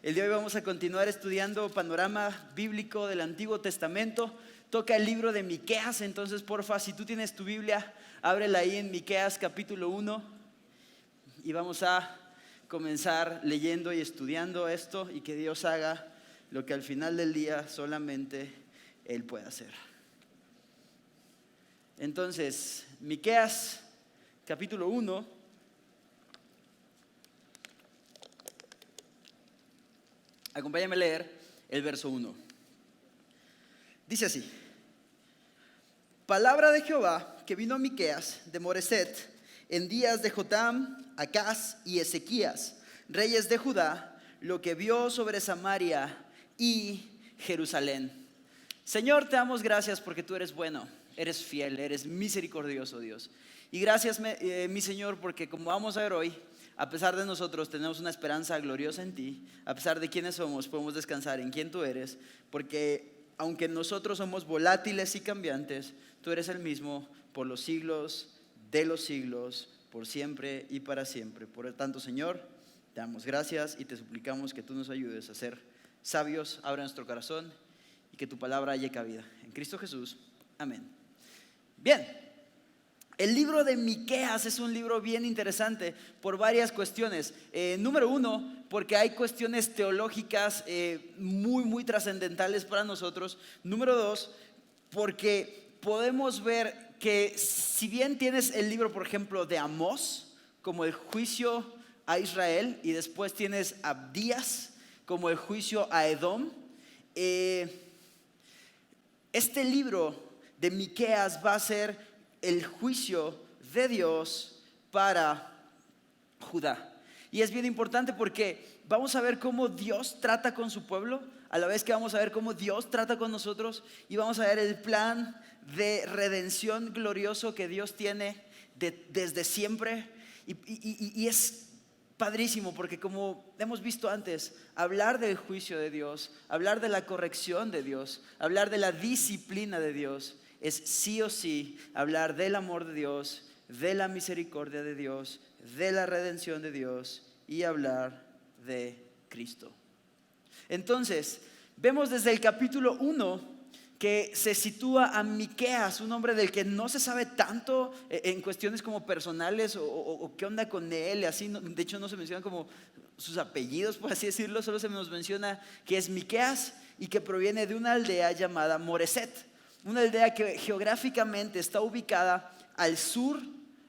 El día de hoy vamos a continuar estudiando panorama bíblico del Antiguo Testamento. Toca el libro de Miqueas, entonces porfa, si tú tienes tu Biblia, ábrela ahí en Miqueas capítulo 1 y vamos a comenzar leyendo y estudiando esto y que Dios haga lo que al final del día solamente Él puede hacer. Entonces, Miqueas capítulo 1. Acompáñame a leer el verso 1. Dice así: Palabra de Jehová que vino a Miqueas de Moreset en días de Jotam, Acaz y Ezequías, reyes de Judá, lo que vio sobre Samaria y Jerusalén. Señor, te damos gracias porque tú eres bueno, eres fiel, eres misericordioso, Dios. Y gracias, mi Señor, porque como vamos a ver hoy, a pesar de nosotros tenemos una esperanza gloriosa en ti. A pesar de quiénes somos, podemos descansar en quién tú eres, porque aunque nosotros somos volátiles y cambiantes, tú eres el mismo por los siglos de los siglos, por siempre y para siempre. Por lo tanto, Señor, te damos gracias y te suplicamos que tú nos ayudes a ser sabios, abre nuestro corazón y que tu palabra haya cabida. En Cristo Jesús, amén. Bien. El libro de Miqueas es un libro bien interesante por varias cuestiones. Número uno, porque hay cuestiones teológicas muy trascendentales para nosotros. Número dos, porque podemos ver que si bien tienes el libro, por ejemplo, de Amós, como el juicio a Israel, y después tienes Abdías, como el juicio a Edom, este libro de Miqueas va a ser el juicio de Dios para Judá. Y es bien importante porque vamos a ver cómo Dios trata con su pueblo, a la vez que vamos a ver cómo Dios trata con nosotros, y vamos a ver el plan de redención glorioso que Dios tiene desde siempre. Y es padrísimo porque, como hemos visto antes, hablar del juicio de Dios, hablar de la corrección de Dios, hablar de la disciplina de Dios, es sí o sí hablar del amor de Dios, de la misericordia de Dios, de la redención de Dios y hablar de Cristo. Entonces, vemos desde el capítulo 1 que se sitúa a Miqueas, un hombre del que no se sabe tanto en cuestiones como personales o qué onda con él, así. De hecho no se mencionan como sus apellidos, por así decirlo, solo se nos menciona que es Miqueas y que proviene de una aldea llamada Moreset. Una aldea que geográficamente está ubicada al sur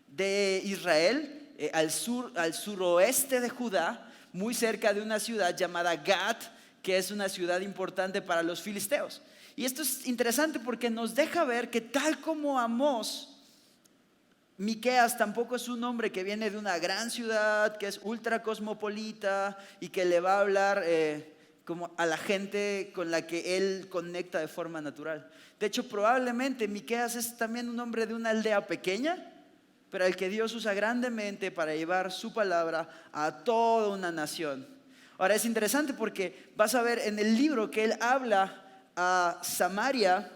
de Israel, al suroeste de Judá, muy cerca de una ciudad llamada Gat, que es una ciudad importante para los filisteos. Y esto es interesante porque nos deja ver que tal como Amós, Miqueas tampoco es un hombre que viene de una gran ciudad, que es ultra cosmopolita y que le va a hablar como a la gente con la que él conecta de forma natural. De hecho, probablemente Miqueas es también un hombre de una aldea pequeña, pero al que Dios usa grandemente para llevar su palabra a toda una nación. Ahora es interesante porque vas a ver en el libro que él habla a Samaria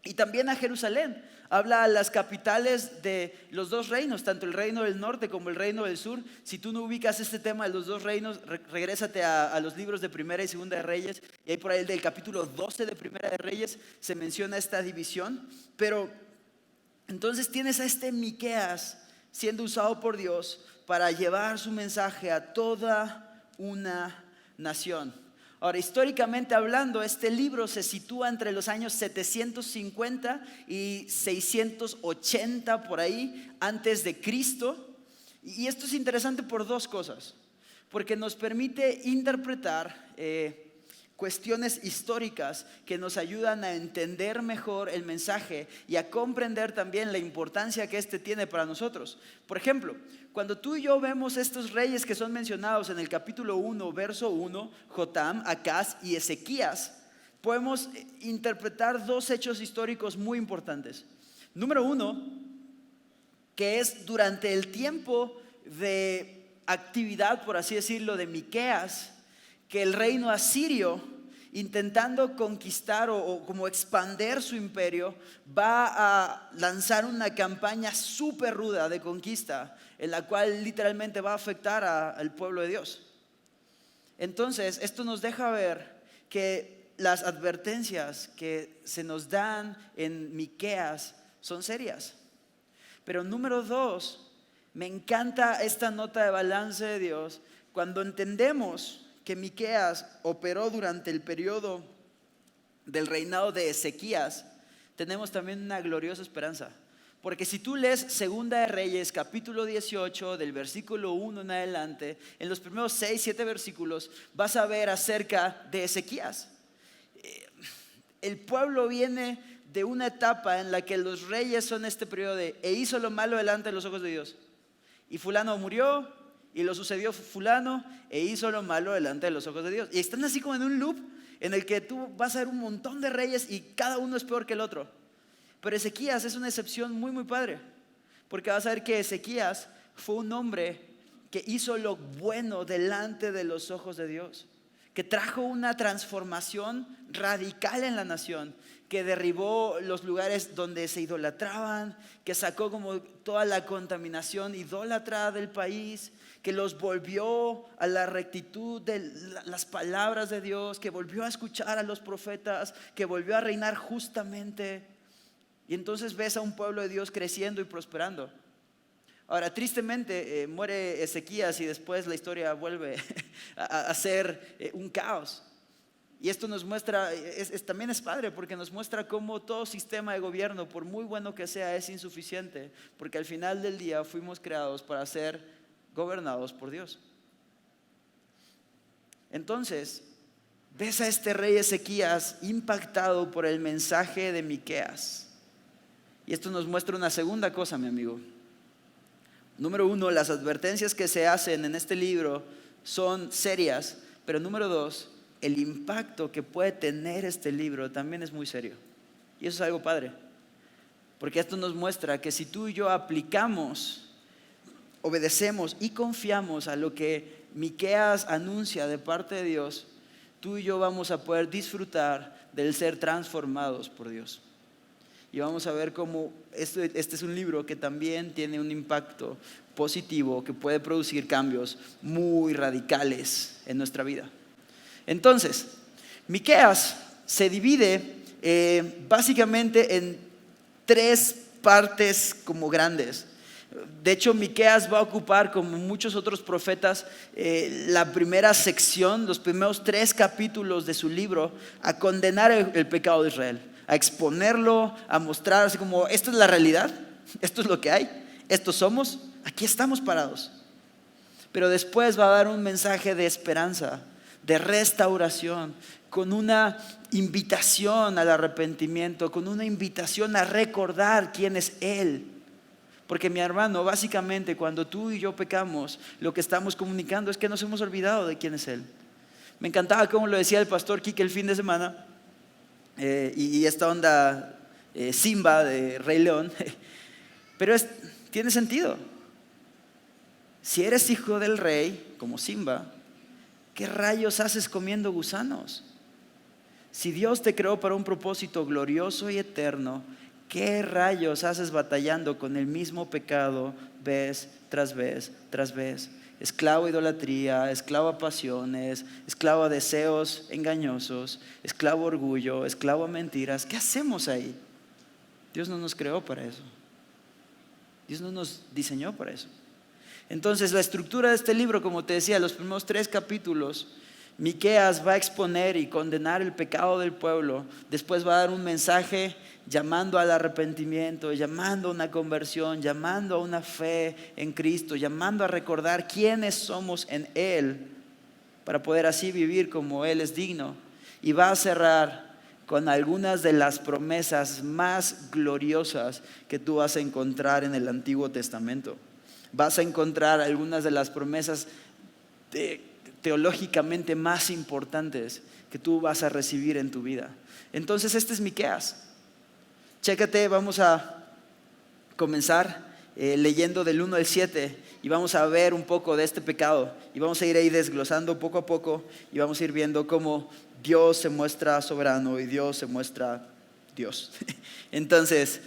y también a Jerusalén. Habla a las capitales de los dos reinos, tanto el reino del norte como el reino del sur. Si tú no ubicas este tema de los dos reinos, regrésate a los libros de Primera y Segunda de Reyes, y ahí por ahí del capítulo 12 de Primera de Reyes se menciona esta división. Pero entonces tienes a este Miqueas siendo usado por Dios para llevar su mensaje a toda una nación. Ahora, históricamente hablando, este libro se sitúa entre los años 750 y 680 por ahí antes de Cristo. Y esto es interesante por dos cosas, porque nos permite interpretar cuestiones históricas que nos ayudan a entender mejor el mensaje y a comprender también la importancia que este tiene para nosotros. Por ejemplo, cuando tú y yo vemos estos reyes que son mencionados en el capítulo 1, verso 1, Jotam, Acaz y Ezequías, podemos interpretar dos hechos históricos muy importantes. Número uno, que es durante el tiempo de actividad, por así decirlo, de Miqueas, que el reino asirio, intentando conquistar o como expander su imperio, va a lanzar una campaña súper ruda de conquista, en la cual literalmente va a afectar al pueblo de Dios. Entonces, esto nos deja ver que las advertencias que se nos dan en Miqueas son serias. Pero número 2, me encanta esta nota de balance de Dios cuando entendemos que Miqueas operó durante el periodo del reinado de Ezequías. Tenemos también una gloriosa esperanza. Porque si tú lees Segunda de Reyes, capítulo 18, del versículo 1 en adelante, en los primeros 6, 7 versículos, vas a ver acerca de Ezequías. El pueblo viene de una etapa en la que los reyes son este periodo de e hizo lo malo delante de los ojos de Dios. Y fulano murió, y lo sucedió fulano, e hizo lo malo delante de los ojos de Dios. Y están así como en un loop en el que tú vas a ver un montón de reyes y cada uno es peor que el otro. Pero Ezequías es una excepción muy, muy padre, porque vas a ver que Ezequías fue un hombre que hizo lo bueno delante de los ojos de Dios, que trajo una transformación radical en la nación, que derribó los lugares donde se idolatraban, que sacó como toda la contaminación idólatra del país, que los volvió a la rectitud de las palabras de Dios, que volvió a escuchar a los profetas, que volvió a reinar justamente. Y entonces ves a un pueblo de Dios creciendo y prosperando. Ahora, tristemente, muere Ezequías y después la historia vuelve a ser un caos. Y esto nos muestra, también es padre porque nos muestra cómo todo sistema de gobierno, por muy bueno que sea, es insuficiente. Porque al final del día fuimos creados para ser gobernados por Dios. Entonces, ves a este rey Ezequías impactado por el mensaje de Miqueas. Y esto nos muestra una segunda cosa, mi amigo. Número 1, las advertencias que se hacen en este libro son serias. Pero número 2, el impacto que puede tener este libro también es muy serio. Y eso es algo padre. Porque esto nos muestra que si tú y yo aplicamos, obedecemos y confiamos a lo que Miqueas anuncia de parte de Dios, tú y yo vamos a poder disfrutar del ser transformados por Dios. Y vamos a ver cómo este es un libro que también tiene un impacto positivo que puede producir cambios muy radicales en nuestra vida. Entonces, Miqueas se divide básicamente en 3 partes como grandes. De hecho, Miqueas va a ocupar, como muchos otros profetas, la primera sección, los primeros 3 capítulos de su libro, a condenar el pecado de Israel, a exponerlo, a mostrar así como, esto es la realidad, esto es lo que hay, estos somos, aquí estamos parados. Pero después va a dar un mensaje de esperanza, de restauración, con una invitación al arrepentimiento, con una invitación a recordar quién es Él. Porque mi hermano, básicamente cuando tú y yo pecamos, lo que estamos comunicando es que nos hemos olvidado de quién es Él. Me encantaba cómo lo decía el pastor Quique el fin de semana, y esta onda Simba de Rey León, pero tiene sentido. Si eres hijo del rey, como Simba, ¿qué rayos haces comiendo gusanos? Si Dios te creó para un propósito glorioso y eterno, ¿qué rayos haces batallando con el mismo pecado vez tras vez tras vez? Esclavo a idolatría, esclavo a pasiones, esclavo a deseos engañosos, esclavo a orgullo, esclavo a mentiras. ¿Qué hacemos ahí? Dios no nos creó para eso. Dios no nos diseñó para eso. Entonces, la estructura de este libro, como te decía, los primeros 3 capítulos, Miqueas va a exponer y condenar el pecado del pueblo. Después va a dar un mensaje llamando al arrepentimiento, llamando a una conversión, llamando a una fe en Cristo, llamando a recordar quiénes somos en Él, para poder así vivir como Él es digno. Y va a cerrar con algunas de las promesas más gloriosas que tú vas a encontrar en el Antiguo Testamento. Vas a encontrar algunas de las promesas teológicamente más importantes que tú vas a recibir en tu vida. Entonces, este es Miqueas. Chécate, vamos a comenzar leyendo del 1 al 7 y vamos a ver un poco de este pecado y vamos a ir ahí desglosando poco a poco y vamos a ir viendo cómo Dios se muestra soberano y Dios se muestra Dios. Entonces,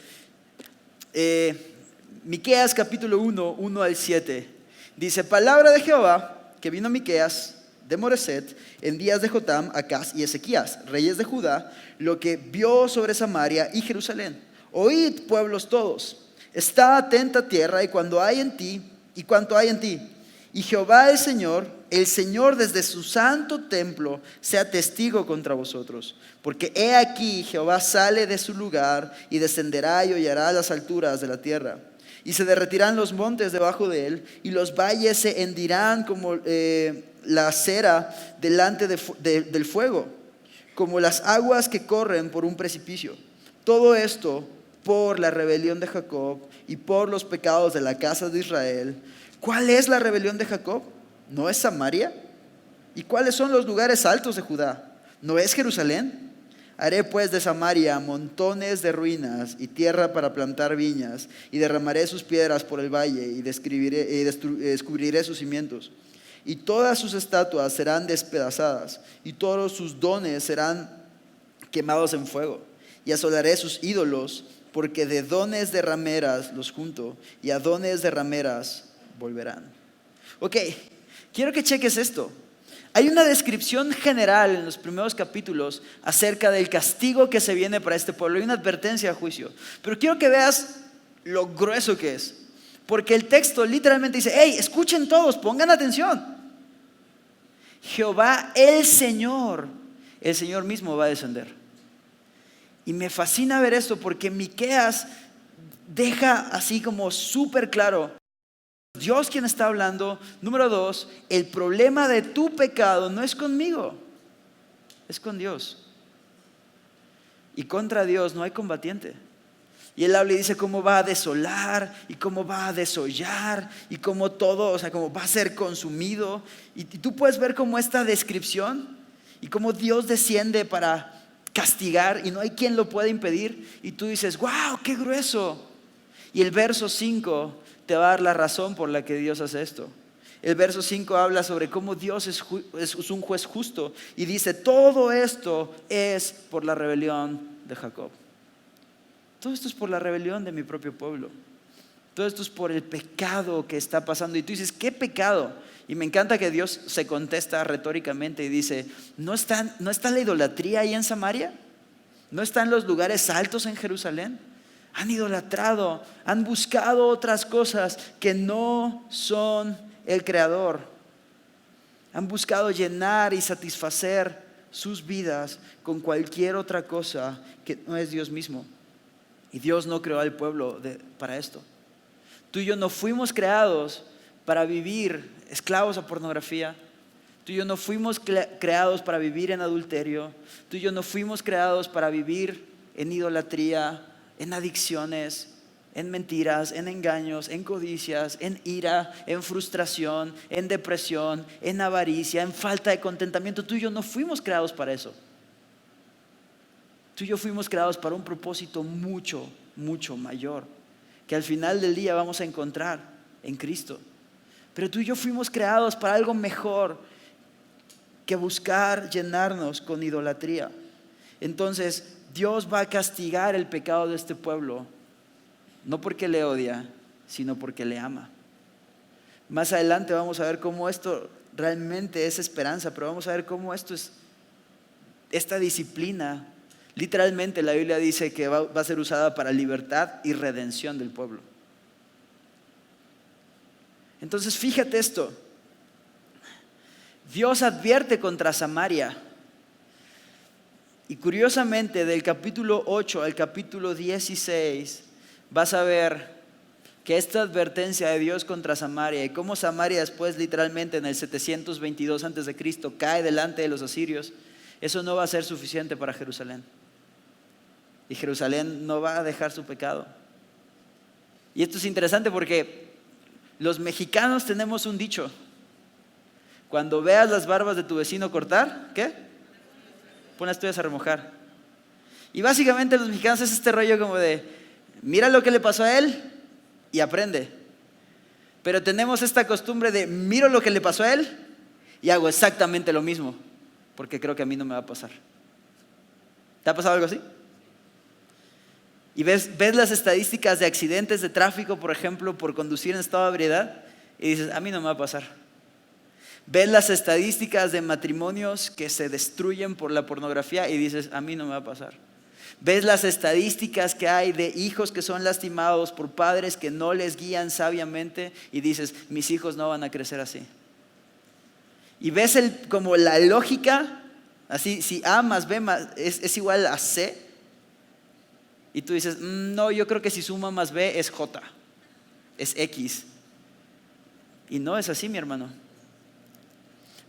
Miqueas capítulo 1, 1 al 7 dice: palabra de Jehová que vino a Miqueas de Moreset, en días de Jotam, Acaz y Ezequías, reyes de Judá, lo que vio sobre Samaria y Jerusalén. Oíd, pueblos todos, está atenta tierra y cuanto hay en ti, y Jehová el Señor desde su santo templo, sea testigo contra vosotros. Porque he aquí Jehová sale de su lugar y descenderá y hollará las alturas de la tierra. Y se derretirán los montes debajo de él, y los valles se hendirán como la cera delante del fuego, como las aguas que corren por un precipicio. Todo esto por la rebelión de Jacob y por los pecados de la casa de Israel. ¿Cuál es la rebelión de Jacob? ¿No es Samaria? ¿Y cuáles son los lugares altos de Judá? ¿No es Jerusalén? Haré pues de Samaria montones de ruinas y tierra para plantar viñas, y derramaré sus piedras por el valle y descubriré sus cimientos. Y todas sus estatuas serán despedazadas, y todos sus dones serán quemados en fuego. Y asolaré sus ídolos, porque de dones de rameras los junto, y a dones de rameras volverán. Ok, quiero que cheques esto. Hay una descripción general en los primeros capítulos acerca del castigo que se viene para este pueblo. Hay una advertencia a juicio. Pero quiero que veas lo grueso que es. Porque el texto literalmente dice, hey, escuchen todos, pongan atención. Jehová el Señor mismo va a descender. Y me fascina ver esto porque Miqueas deja así como súper claro. Dios quien está hablando. Número 2, el problema de tu pecado no es conmigo, es con Dios. Y contra Dios no hay combatiente. Y él habla y dice cómo va a desolar y cómo va a desollar y cómo todo, o sea, cómo va a ser consumido. Y tú puedes ver cómo esta descripción y cómo Dios desciende para castigar y no hay quien lo pueda impedir. Y tú dices, wow, qué grueso. Y el verso 5 te va a dar la razón por la que Dios hace esto. El verso 5 habla sobre cómo Dios es un juez justo y dice, todo esto es por la rebelión de Jacob. Todo esto es por la rebelión de mi propio pueblo. Todo esto es por el pecado que está pasando. Y tú dices, ¿qué pecado? Y me encanta que Dios se contesta retóricamente y dice, ¿no está la idolatría ahí en Samaria? ¿No están los lugares altos en Jerusalén? Han idolatrado, han buscado otras cosas que no son el Creador. Han buscado llenar y satisfacer sus vidas con cualquier otra cosa que no es Dios mismo. Y Dios no creó al pueblo para esto. Tú y yo no fuimos creados para vivir esclavos a pornografía. Tú y yo no fuimos creados para vivir en adulterio. Tú y yo no fuimos creados para vivir en idolatría, en adicciones, en mentiras, en engaños, en codicias, en ira, en frustración, en depresión, en avaricia, en falta de contentamiento. Tú y yo no fuimos creados para eso. Tú y yo fuimos creados para un propósito mucho, mucho mayor, que al final del día vamos a encontrar en Cristo. Pero tú y yo fuimos creados para algo mejor que buscar llenarnos con idolatría. Entonces, Dios va a castigar el pecado de este pueblo, no porque le odia, sino porque le ama. Más adelante vamos a ver cómo esto realmente es esperanza, pero vamos a ver cómo esto es, esta disciplina, literalmente la Biblia dice que va a ser usada para libertad y redención del pueblo. Entonces fíjate esto, Dios advierte contra Samaria. Y curiosamente, del capítulo 8 al capítulo 16, vas a ver que esta advertencia de Dios contra Samaria y cómo Samaria después literalmente en el 722 a.C. cae delante de los asirios, eso no va a ser suficiente para Jerusalén. Y Jerusalén no va a dejar su pecado. Y esto es interesante porque los mexicanos tenemos un dicho: cuando veas las barbas de tu vecino cortar, ¿qué? Pon las tuyas a remojar. Y básicamente los mexicanos es este rollo como de, mira lo que le pasó a él y aprende. Pero tenemos esta costumbre de, miro lo que le pasó a él y hago exactamente lo mismo, porque creo que a mí no me va a pasar. ¿Te ha pasado algo así? Y ves las estadísticas de accidentes de tráfico, por ejemplo, por conducir en estado de ebriedad, y dices, a mí no me va a pasar. Ves las estadísticas de matrimonios que se destruyen por la pornografía y dices, a mí no me va a pasar. Ves las estadísticas que hay de hijos que son lastimados por padres que no les guían sabiamente y dices, mis hijos no van a crecer así. Y ves como la lógica, así, si A más B es igual a C, y tú dices, no, yo creo que si suma más B es J, es X. Y no es así, mi hermano.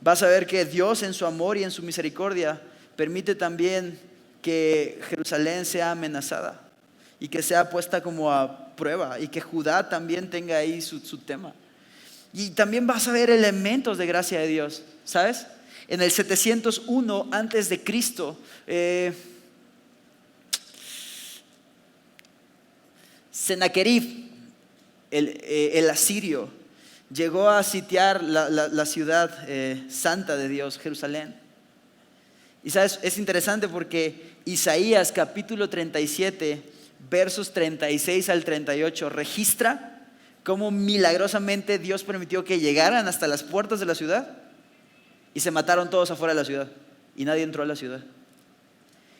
Vas a ver que Dios en su amor y en su misericordia permite también que Jerusalén sea amenazada y que sea puesta como a prueba y que Judá también tenga ahí su tema. Y también vas a ver elementos de gracia de Dios, ¿sabes? En el 701 antes de Cristo, Sennacherib, el asirio, llegó a sitiar la ciudad santa de Dios, Jerusalén. Y sabes, es interesante porque Isaías capítulo 37, versos 36 al 38, registra cómo milagrosamente Dios permitió que llegaran hasta las puertas de la ciudad y se mataron todos afuera de la ciudad y nadie entró a la ciudad.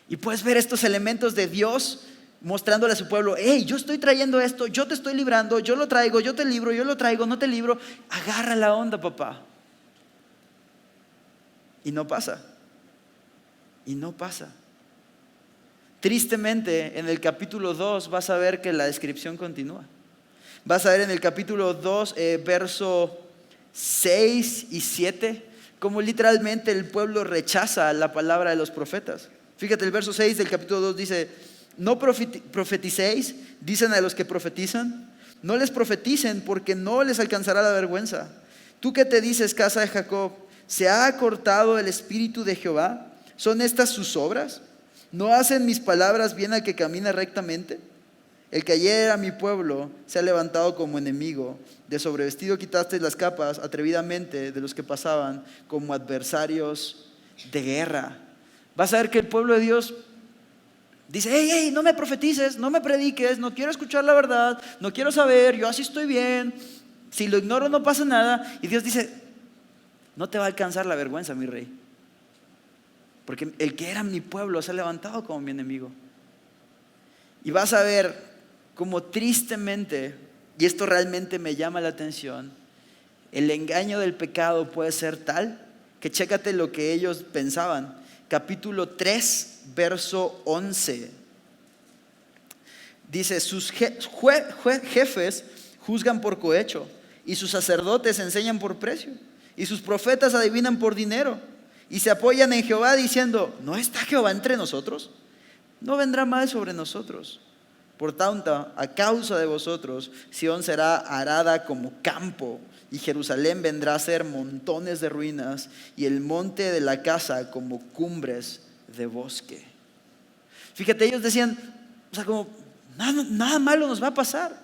Y puedes ver estos elementos de Dios mostrándole a su pueblo, hey, yo estoy trayendo esto, yo te estoy librando, yo lo traigo, yo te libro, yo lo traigo, no te libro. Agarra la onda, papá. Y no pasa. Y no pasa. Tristemente, en el capítulo 2 vas a ver que la descripción continúa. Vas a ver en el capítulo 2, verso 6 y 7, cómo literalmente el pueblo rechaza la palabra de los profetas. Fíjate, el verso 6 del capítulo 2 dice, no profeticéis, dicen a los que profetizan, no les profeticen porque no les alcanzará la vergüenza. Tú que te dices, casa de Jacob, ¿se ha acortado el espíritu de Jehová? ¿Son estas sus obras? ¿No hacen mis palabras bien al que camina rectamente? El que ayer era mi pueblo se ha levantado como enemigo. De sobrevestido quitaste las capas atrevidamente de los que pasaban como adversarios de guerra. Vas a ver que el pueblo de Dios dice, hey, no me profetices, no me prediques, no quiero escuchar la verdad, no quiero saber, yo así estoy bien. Si lo ignoro no pasa nada. Y Dios dice, no te va a alcanzar la vergüenza, mi rey. Porque el que era mi pueblo se ha levantado como mi enemigo. Y vas a ver como tristemente, y esto realmente me llama la atención, el engaño del pecado puede ser tal que chécate lo que ellos pensaban. Capítulo 3, verso 11. Dice, sus jefes juzgan por cohecho, y sus sacerdotes enseñan por precio, y sus profetas adivinan por dinero, y se apoyan en Jehová diciendo, ¿no está Jehová entre nosotros? No vendrá mal sobre nosotros. Por tanto, a causa de vosotros, Sión será arada como campo, y Jerusalén vendrá a ser montones de ruinas, y el monte de la casa como cumbres de bosque. Fíjate, ellos decían, o sea, como nada malo nos va a pasar.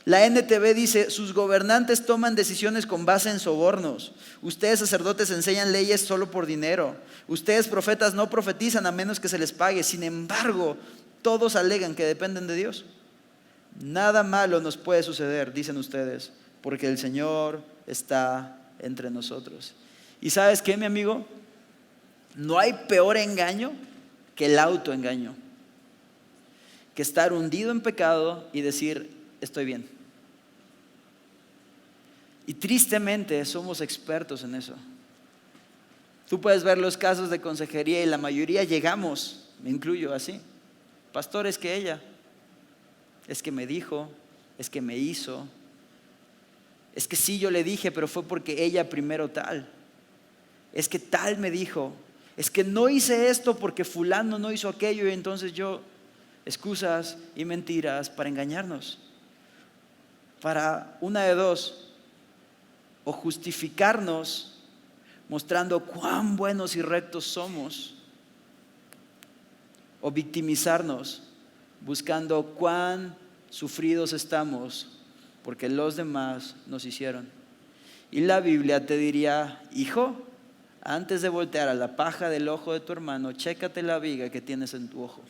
La NTV dice, sus gobernantes toman decisiones con base en sobornos. Ustedes sacerdotes enseñan leyes solo por dinero. Ustedes profetas no profetizan a menos que se les pague. Sin embargo, todos alegan que dependen de Dios. Nada malo nos puede suceder, dicen ustedes, porque el Señor está entre nosotros. ¿Y sabes qué, mi amigo? No hay peor engaño que el autoengaño, que estar hundido en pecado y decir, estoy bien. Y tristemente somos expertos en eso. Tú puedes ver los casos de consejería y la mayoría llegamos, me incluyo así. Pastor, es que ella, es que me dijo, es que me hizo, es que sí yo le dije, pero fue porque ella primero tal. Es que tal me dijo, es que no hice esto porque fulano no hizo aquello y entonces yo, excusas y mentiras para engañarnos. Para una de dos, o justificarnos mostrando cuán buenos y rectos somos, o victimizarnos buscando cuán sufridos estamos porque los demás nos hicieron. Y la Biblia te diría, hijo, antes de voltear a la paja del ojo de tu hermano, chécate la viga que tienes en tu ojo.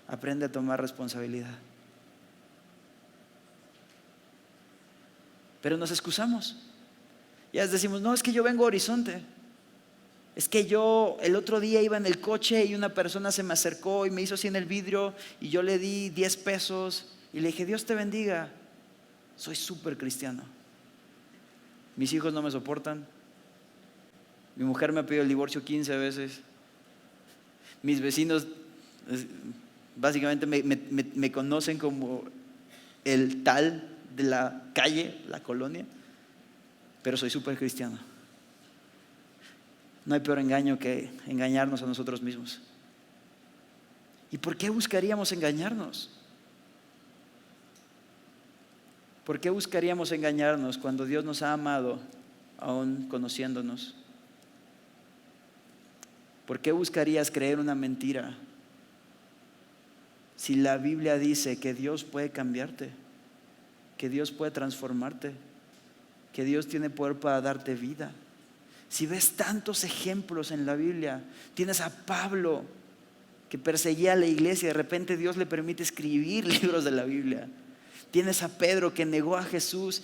Aprende a tomar responsabilidad. pero nos excusamos. Ya decimos, no, es que yo vengo a Horizonte. Es que yo el otro día iba en el coche y una persona se me acercó y me hizo así en el vidrio y yo le di 10 pesos y le dije, Dios te bendiga. Soy súper cristiano. Mis hijos no me soportan. Mi mujer me ha pedido el divorcio 15 veces. Mis vecinos básicamente me conocen como el tal de la calle, la colonia, pero soy súper cristiano. No hay peor engaño que engañarnos a nosotros mismos. ¿Y por qué buscaríamos engañarnos? ¿Por qué buscaríamos engañarnos cuando Dios nos ha amado aún conociéndonos? ¿Por qué buscarías creer una mentira si la Biblia dice que Dios puede cambiarte, que Dios puede transformarte, que Dios tiene poder para darte vida? Si ves tantos ejemplos en la Biblia, tienes a Pablo que perseguía a la iglesia y de repente Dios le permite escribir libros de la Biblia. Tienes a Pedro que negó a Jesús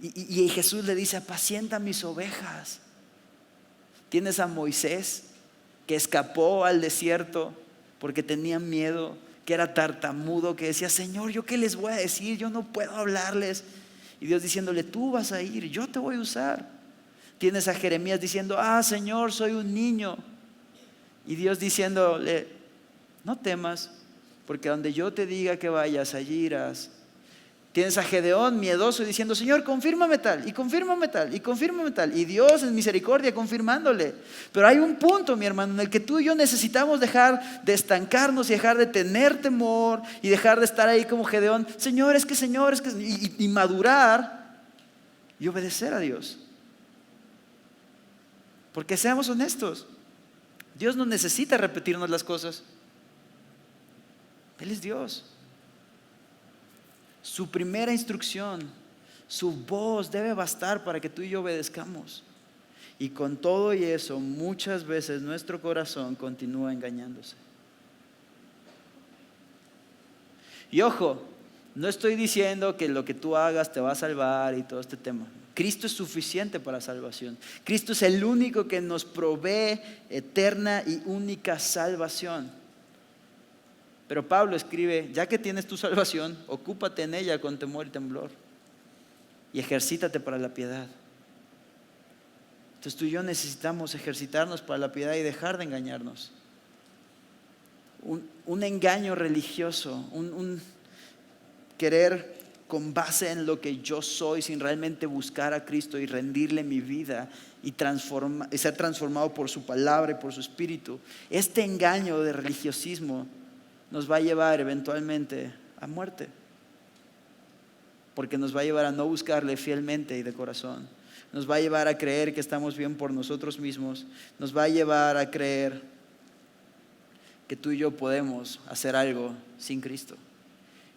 y Jesús le dice, apacienta mis ovejas. Tienes a Moisés que escapó al desierto porque tenía miedo, que era tartamudo, que decía, Señor, ¿yo qué les voy a decir? Yo no puedo hablarles. Y Dios diciéndole, tú vas a ir, yo te voy a usar. Tienes a Jeremías diciendo, Señor, soy un niño. Y Dios diciéndole, no temas, porque donde yo te diga que vayas, allí irás. Tienes a Gedeón miedoso diciendo, Señor, confírmame tal, y confírmame tal, y confírmame tal. Y Dios en misericordia confirmándole. Pero hay un punto, mi hermano, en el que tú y yo necesitamos dejar de estancarnos y dejar de tener temor y dejar de estar ahí como Gedeón, Señor, es que, y madurar y obedecer a Dios. Porque seamos honestos, Dios no necesita repetirnos las cosas. Él es Dios. Su primera instrucción, su voz debe bastar para que tú y yo obedezcamos. Y con todo y eso, muchas veces nuestro corazón continúa engañándose. Y ojo, no estoy diciendo que lo que tú hagas te va a salvar y todo este tema. Cristo es suficiente para salvación. Cristo es el único que nos provee eterna y única salvación. Pero Pablo escribe, ya que tienes tu salvación, ocúpate en ella con temor y temblor. Y ejercítate para la piedad. Entonces tú y yo necesitamos ejercitarnos para la piedad y dejar de engañarnos. Un engaño religioso, un querer con base en lo que yo soy sin realmente buscar a Cristo y rendirle mi vida y ser transformado por su palabra y por su espíritu. Este engaño de religiosismo nos va a llevar eventualmente a muerte, porque nos va a llevar a no buscarle fielmente y de corazón. Nos va a llevar a creer que estamos bien por nosotros mismos. Nos va a llevar a creer que tú y yo podemos hacer algo sin Cristo.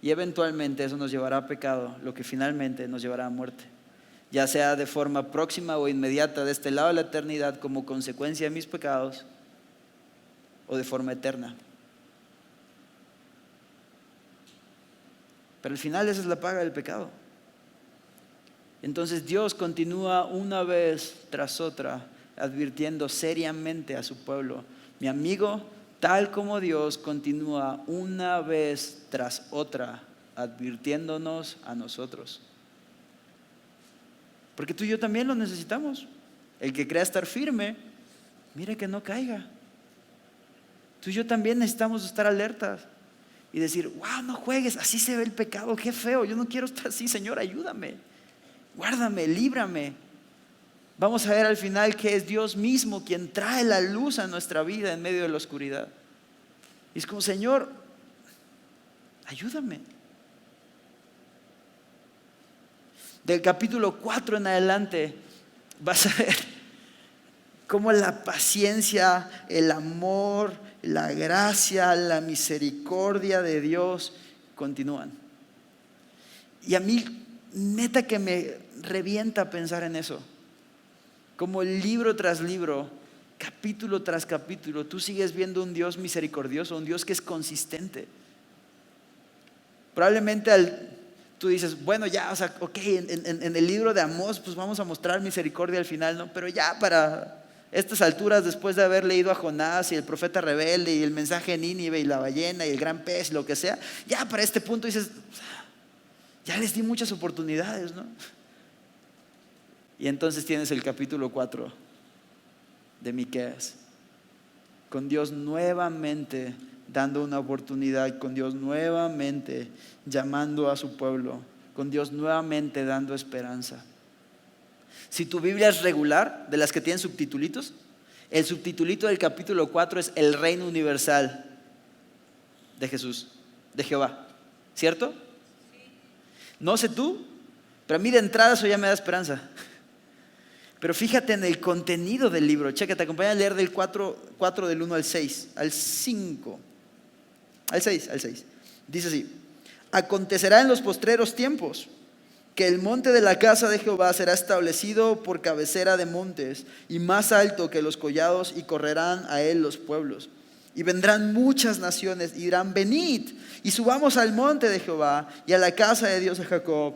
Y eventualmente eso nos llevará a pecado, lo que finalmente nos llevará a muerte. Ya sea de forma próxima o inmediata de este lado de la eternidad como consecuencia de mis pecados, o de forma eterna. Pero al final esa es la paga del pecado. Entonces Dios continúa una vez tras otra advirtiendo seriamente a su pueblo. Mi amigo, tal como Dios continúa una vez tras otra advirtiéndonos a nosotros. Porque tú y yo también lo necesitamos. El que crea estar firme, mire que no caiga. Tú y yo también necesitamos estar alertas y decir, wow, no juegues, así se ve el pecado, qué feo, yo no quiero estar así, Señor, ayúdame, guárdame, líbrame. Vamos a ver al final que es Dios mismo quien trae la luz a nuestra vida en medio de la oscuridad. Y es como, Señor, ayúdame. Del capítulo 4 en adelante vas a ver cómo la paciencia, el amor, la gracia, la misericordia de Dios continúan. Y a mí, neta que me revienta pensar en eso. Como libro tras libro, capítulo tras capítulo, tú sigues viendo un Dios misericordioso, un Dios que es consistente. Probablemente tú dices, bueno, ya, o sea, ok, en el libro de Amós, pues vamos a mostrar misericordia al final, ¿no? Pero ya para estas alturas, después de haber leído a Jonás y el profeta rebelde y el mensaje de Nínive y la ballena y el gran pez, lo que sea, ya para este punto dices, ya les di muchas oportunidades, ¿no? Y entonces tienes el capítulo 4 de Miqueas, con Dios nuevamente dando una oportunidad, con Dios nuevamente llamando a su pueblo, con Dios nuevamente dando esperanza. Si tu Biblia es regular, de las que tienen subtitulitos, el subtitulito del capítulo 4 es el reino universal de Jesús, de Jehová, ¿cierto? No sé tú, pero a mí de entrada eso ya me da esperanza. Pero fíjate en el contenido del libro. Checa, te acompaña a leer del 4 del 1 al 6, al 5, al 6. Dice así: acontecerá en los postreros tiempos que el monte de la casa de Jehová será establecido por cabecera de montes y más alto que los collados, y correrán a él los pueblos. Y vendrán muchas naciones y dirán: venid y subamos al monte de Jehová y a la casa de Dios de Jacob,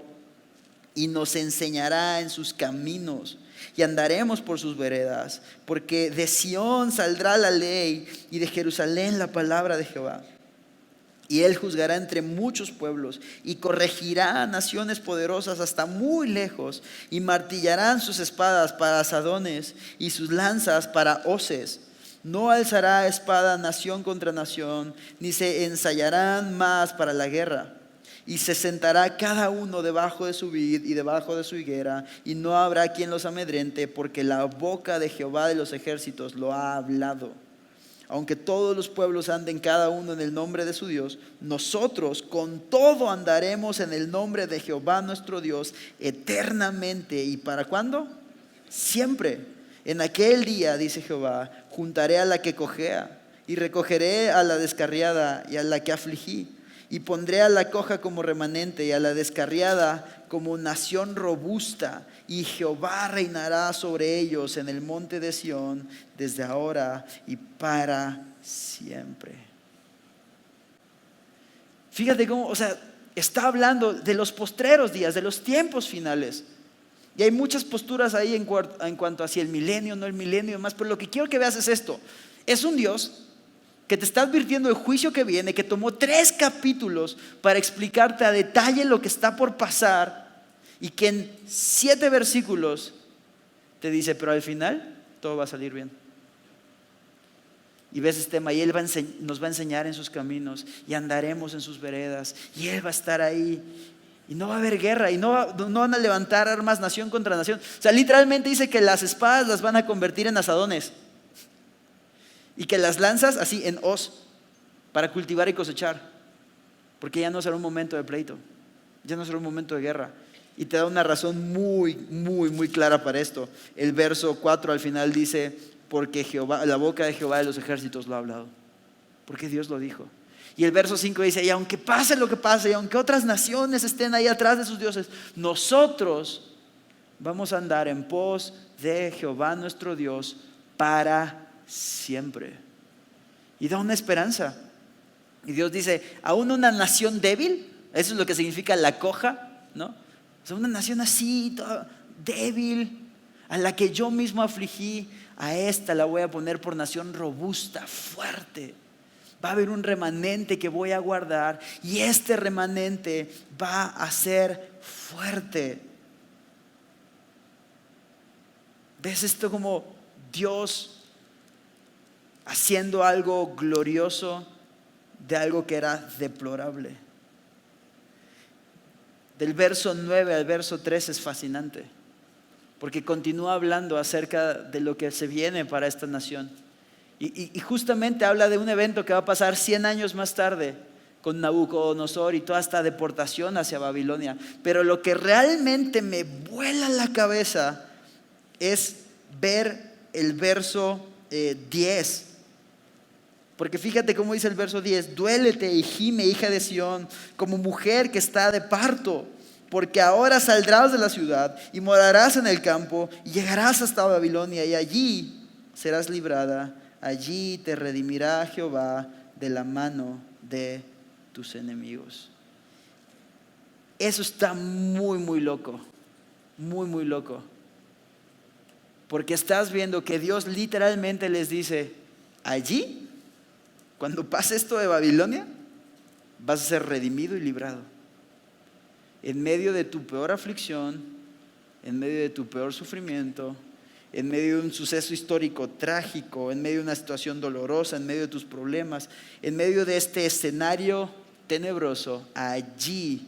y nos enseñará en sus caminos y andaremos por sus veredas, porque de Sión saldrá la ley y de Jerusalén la palabra de Jehová. Y él juzgará entre muchos pueblos y corregirá a naciones poderosas hasta muy lejos, y martillarán sus espadas para asadones y sus lanzas para hoces. No alzará espada nación contra nación, ni se ensayarán más para la guerra. Y se sentará cada uno debajo de su vid y debajo de su higuera, y no habrá quien los amedrente, porque la boca de Jehová de los ejércitos lo ha hablado. Aunque todos los pueblos anden cada uno en el nombre de su Dios, nosotros con todo andaremos en el nombre de Jehová nuestro Dios eternamente. ¿Y para cuándo? Siempre. En aquel día, dice Jehová, juntaré a la que cojea y recogeré a la descarriada y a la que afligí. Y pondré a la coja como remanente y a la descarriada como nación robusta. Y Jehová reinará sobre ellos en el monte de Sión desde ahora y para siempre. Fíjate cómo, o sea, está hablando de los postreros días, de los tiempos finales. Y hay muchas posturas ahí en cuanto hacia el milenio, no el milenio y demás. Pero lo que quiero que veas es esto. Es un Dios que te está advirtiendo el juicio que viene, que tomó 3 capítulos para explicarte a detalle lo que está por pasar, y que en 7 versículos te dice, pero al final todo va a salir bien. Y ves este tema, y Él nos va a enseñar en sus caminos, y andaremos en sus veredas, y Él va a estar ahí, y no va a haber guerra, y no van a levantar armas nación contra nación. O sea, literalmente dice que las espadas las van a convertir en asadones, y que las lanzas así en hoz, para cultivar y cosechar, porque ya no será un momento de pleito, ya no será un momento de guerra. Y te da una razón muy, muy, muy clara para esto. El verso 4 al final dice, porque Jehová, la boca de Jehová de los ejércitos lo ha hablado, porque Dios lo dijo. Y el verso 5 dice, y aunque pase lo que pase, y aunque otras naciones estén ahí atrás de sus dioses, nosotros vamos a andar en pos de Jehová nuestro Dios para siempre. Y da una esperanza. Y Dios dice, aún una nación débil, eso es lo que significa la coja, ¿no? O sea, una nación así, toda débil, a la que yo mismo afligí, a esta la voy a poner por nación robusta, fuerte. Va a haber un remanente que voy a guardar, y este remanente va a ser fuerte. ¿Ves esto como Dios haciendo algo glorioso de algo que era deplorable? Del verso 9 al verso 13 es fascinante, porque continúa hablando acerca de lo que se viene para esta nación. Y justamente habla de un evento que va a pasar 100 años más tarde, con Nabucodonosor y toda esta deportación hacia Babilonia. Pero lo que realmente me vuela la cabeza es ver el verso 10. Porque fíjate cómo dice el verso 10: duélete y gime, hija de Sión, como mujer que está de parto, porque ahora saldrás de la ciudad y morarás en el campo y llegarás hasta Babilonia, y allí serás librada, allí te redimirá Jehová de la mano de tus enemigos. Eso está muy, muy loco. Muy, muy loco. Porque estás viendo que Dios literalmente les dice, allí, cuando pase esto de Babilonia, vas a ser redimido y librado. En medio de tu peor aflicción, en medio de tu peor sufrimiento, en medio de un suceso histórico trágico, en medio de una situación dolorosa, en medio de tus problemas, en medio de este escenario tenebroso, allí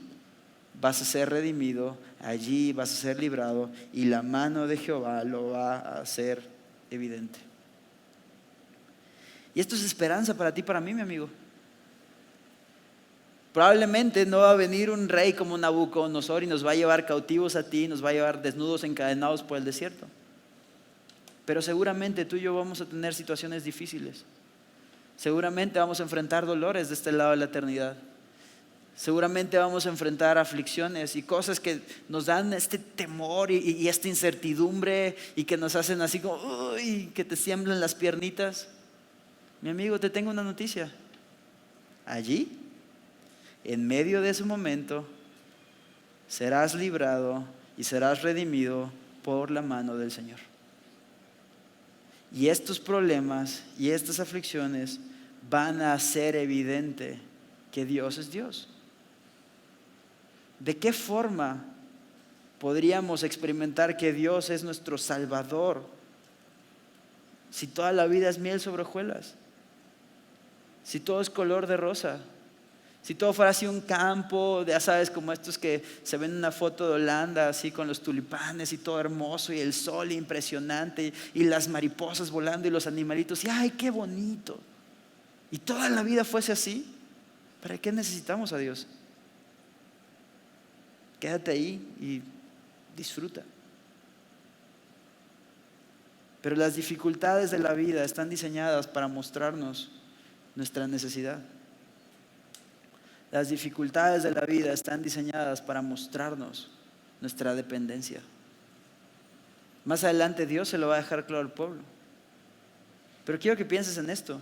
vas a ser redimido, allí vas a ser librado y la mano de Jehová lo va a hacer evidente. Y esto es esperanza para ti, para mí, mi amigo. Probablemente no va a venir un rey como Nabucodonosor y nos va a llevar cautivos a ti, nos va a llevar desnudos, encadenados por el desierto. Pero seguramente tú y yo vamos a tener situaciones difíciles. Seguramente vamos a enfrentar dolores de este lado de la eternidad. Seguramente vamos a enfrentar aflicciones y cosas que nos dan este temor y esta incertidumbre y que nos hacen así como, uy, que te tiemblan las piernitas. Mi amigo, te tengo una noticia. Allí, en medio de ese momento, serás librado y serás redimido por la mano del Señor. Y estos problemas y estas aflicciones van a hacer evidente que Dios es Dios. ¿De qué forma podríamos experimentar que Dios es nuestro Salvador si toda la vida es miel sobre hojuelas? Si todo es color de rosa, si todo fuera así un campo, ya sabes, como estos que se ven en una foto de Holanda, así con los tulipanes y todo hermoso y el sol impresionante y las mariposas volando y los animalitos y ¡ay, qué bonito! Y toda la vida fuese así, ¿para qué necesitamos a Dios? Quédate ahí y disfruta. Pero las dificultades de la vida están diseñadas para mostrarnos nuestra necesidad. Las dificultades de la vida están diseñadas para mostrarnos nuestra dependencia. Más adelante Dios se lo va a dejar claro al pueblo. Pero quiero que pienses en esto.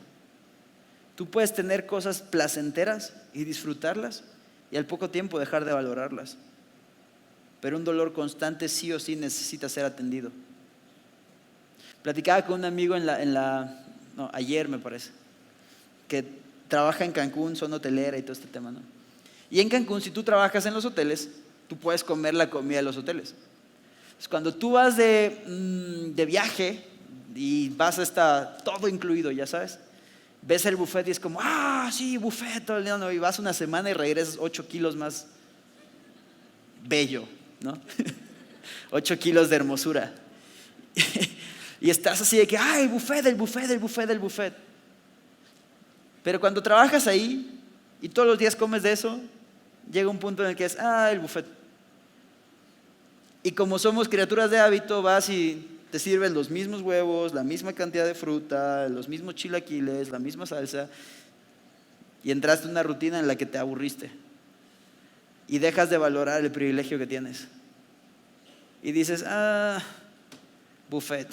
Tú puedes tener cosas placenteras y disfrutarlas y al poco tiempo dejar de valorarlas. Pero un dolor constante sí o sí necesita ser atendido. Platicaba con un amigo ayer me parece, que trabaja en Cancún, zona hotelera y todo este tema, ¿no? Y en Cancún, si tú trabajas en los hoteles, tú puedes comer la comida de los hoteles. Entonces, cuando tú vas de viaje y vas hasta todo incluido, ya sabes, ves el buffet y es como, sí, buffet todo el día, ¿no? Y vas una semana y regresas 8 kilos más bello, ¿no? 8 kilos de hermosura. Y estás así de que, el buffet, el buffet, el buffet, el buffet. Pero cuando trabajas ahí y todos los días comes de eso, llega un punto en el que es, el buffet. Y como somos criaturas de hábito, vas y te sirven los mismos huevos, la misma cantidad de fruta, los mismos chilaquiles, la misma salsa, y entraste en una rutina en la que te aburriste y dejas de valorar el privilegio que tienes. Y dices, buffet.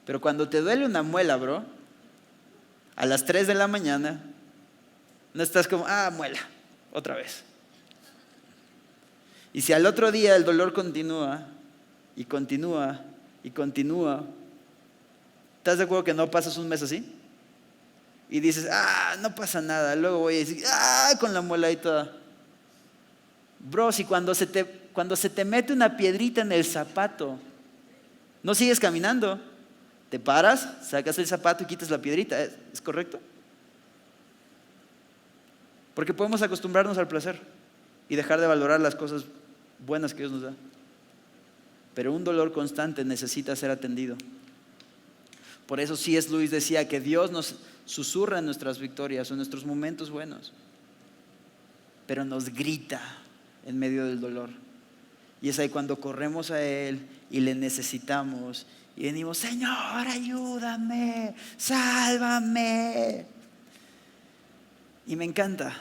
Pero cuando te duele una muela, bro, a las 3 de la mañana, no estás como, muela, otra vez. Y si al otro día el dolor continúa y continúa y continúa, ¿estás de acuerdo que no pasas un mes así? Y dices, no pasa nada, luego voy a decir, con la muela y toda. Bro, si cuando se te mete una piedrita en el zapato, no sigues caminando, te paras, sacas el zapato y quitas la piedrita, ¿es correcto? Porque podemos acostumbrarnos al placer y dejar de valorar las cosas buenas que Dios nos da. Pero un dolor constante necesita ser atendido. Por eso C.S. Lewis decía que Dios nos susurra en nuestras victorias o en nuestros momentos buenos, pero nos grita en medio del dolor. Y es ahí cuando corremos a Él y le necesitamos y venimos, Señor, ayúdame, sálvame. Y me encanta,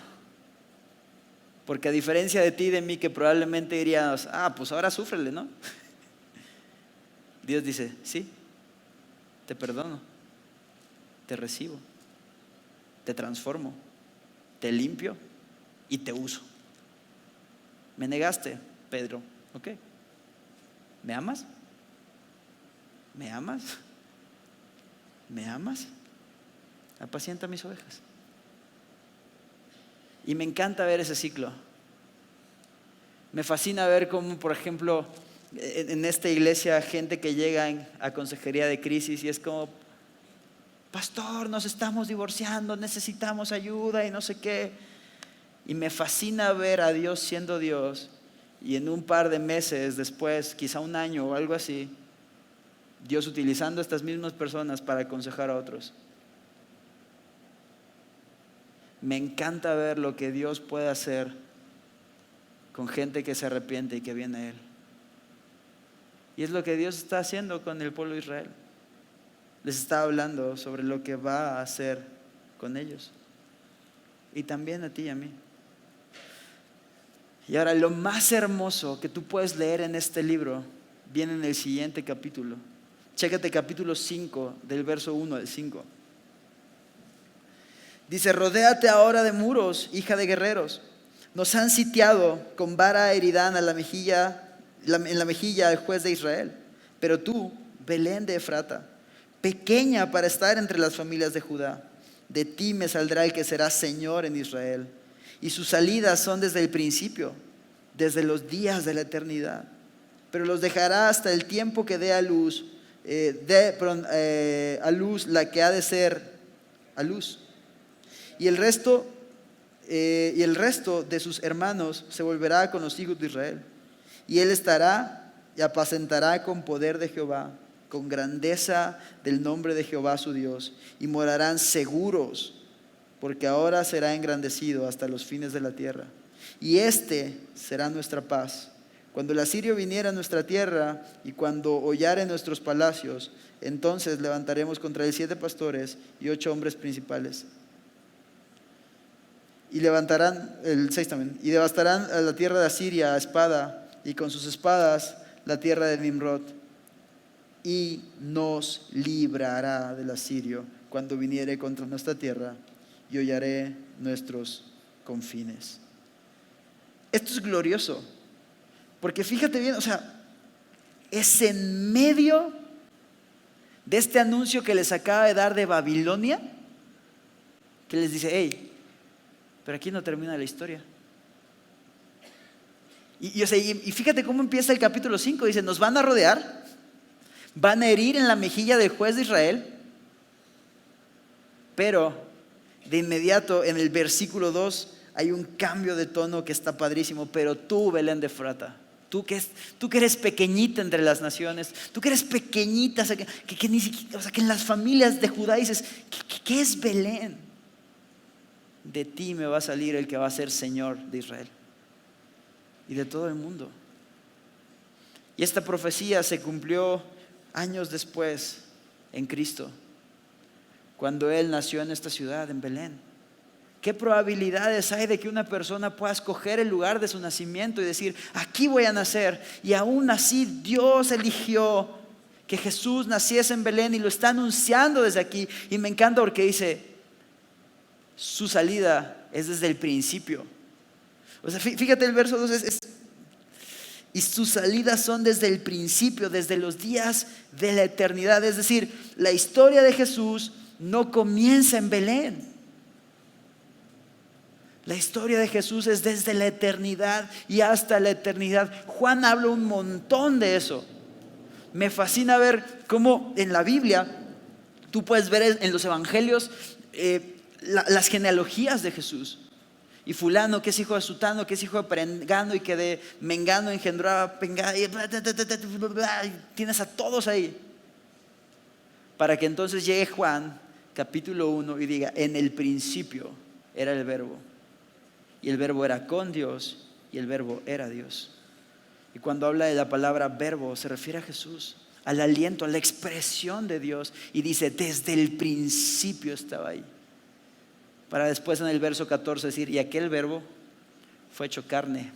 porque a diferencia de ti y de mí, que probablemente dirías, pues ahora súfrele, ¿no? Dios dice, sí, te perdono, te recibo, te transformo, te limpio y te uso. Me negaste, Pedro. Ok. ¿Me amas? ¿Me amas? ¿Me amas? Apacienta mis ovejas. Y me encanta ver ese ciclo. Me fascina ver cómo, por ejemplo, en esta iglesia, gente que llega a consejería de crisis y es como: pastor, nos estamos divorciando, necesitamos ayuda y no sé qué. Y me fascina ver a Dios siendo Dios, y en un par de meses después, quizá un año o algo así, Dios utilizando a estas mismas personas para aconsejar a otros. Me encanta ver lo que Dios puede hacer con gente que se arrepiente y que viene a Él. Y es lo que Dios está haciendo con el pueblo de Israel. Les está hablando sobre lo que va a hacer con ellos. Y también a ti y a mí. Y ahora, lo más hermoso que tú puedes leer en este libro viene en el siguiente capítulo. Chécate capítulo 5, del verso 1 al 5. Dice: rodéate ahora de muros, hija de guerreros. Nos han sitiado, con vara herirán en la mejilla al juez de Israel. Pero tú, Belén de Efrata, pequeña para estar entre las familias de Judá, de ti me saldrá el que será Señor en Israel. Y sus salidas son desde el principio, desde los días de la eternidad. Pero los dejará hasta el tiempo que dé a luz, a luz la que ha de ser a luz. Y el resto de sus hermanos se volverá con los hijos de Israel. Y él estará y apacentará con poder de Jehová, con grandeza del nombre de Jehová su Dios. Y morarán seguros, porque ahora será engrandecido hasta los fines de la tierra. Y este será nuestra paz. Cuando el asirio viniera a nuestra tierra y cuando hollare nuestros palacios, entonces levantaremos contra él 7 pastores y 8 hombres principales. Y levantarán, el 6 también, y devastarán a la tierra de Asiria a espada, y con sus espadas la tierra de Nimrod. Y nos librará del asirio cuando viniere contra nuestra tierra, y hollaré nuestros confines. Esto es glorioso, porque fíjate bien, es en medio de este anuncio que les acaba de dar de Babilonia, que les dice: hey, pero aquí no termina la historia. Y fíjate cómo empieza el capítulo 5. Dice: nos van a rodear, van a herir en la mejilla del juez de Israel. Pero de inmediato en el versículo 2 hay un cambio de tono que está padrísimo. Pero tú, Belén de Efrata, tú que eres pequeñita entre las naciones, tú que eres pequeñita, que ni siquiera, que en las familias de Judá dices: ¿qué es Belén? De ti me va a salir el que va a ser Señor de Israel y de todo el mundo. Y esta profecía se cumplió años después en Cristo, cuando Él nació en esta ciudad, en Belén. ¿Qué probabilidades hay de que una persona pueda escoger el lugar de su nacimiento y decir: aquí voy a nacer? Y aún así Dios eligió que Jesús naciese en Belén y lo está anunciando desde aquí. Y me encanta porque dice: su salida es desde el principio. Fíjate el verso 2, y sus salidas son desde el principio, desde los días de la eternidad. Es decir, la historia de Jesús no comienza en Belén. La historia de Jesús es desde la eternidad y hasta la eternidad. Juan habla un montón de eso. Me fascina ver cómo en la Biblia tú puedes ver en los evangelios las genealogías de Jesús. Y fulano que es hijo de sutano, que es hijo de perengano, y que de mengano engendró a pengano, y tienes a todos ahí. Para que entonces llegue Juan capítulo 1 y diga: en el principio era el verbo, y el verbo era con Dios, y el verbo era Dios. Y cuando habla de la palabra verbo se refiere a Jesús, al aliento, a la expresión de Dios. Y dice: desde el principio estaba ahí. Para después en el verso 14 decir: y aquel verbo fue hecho carne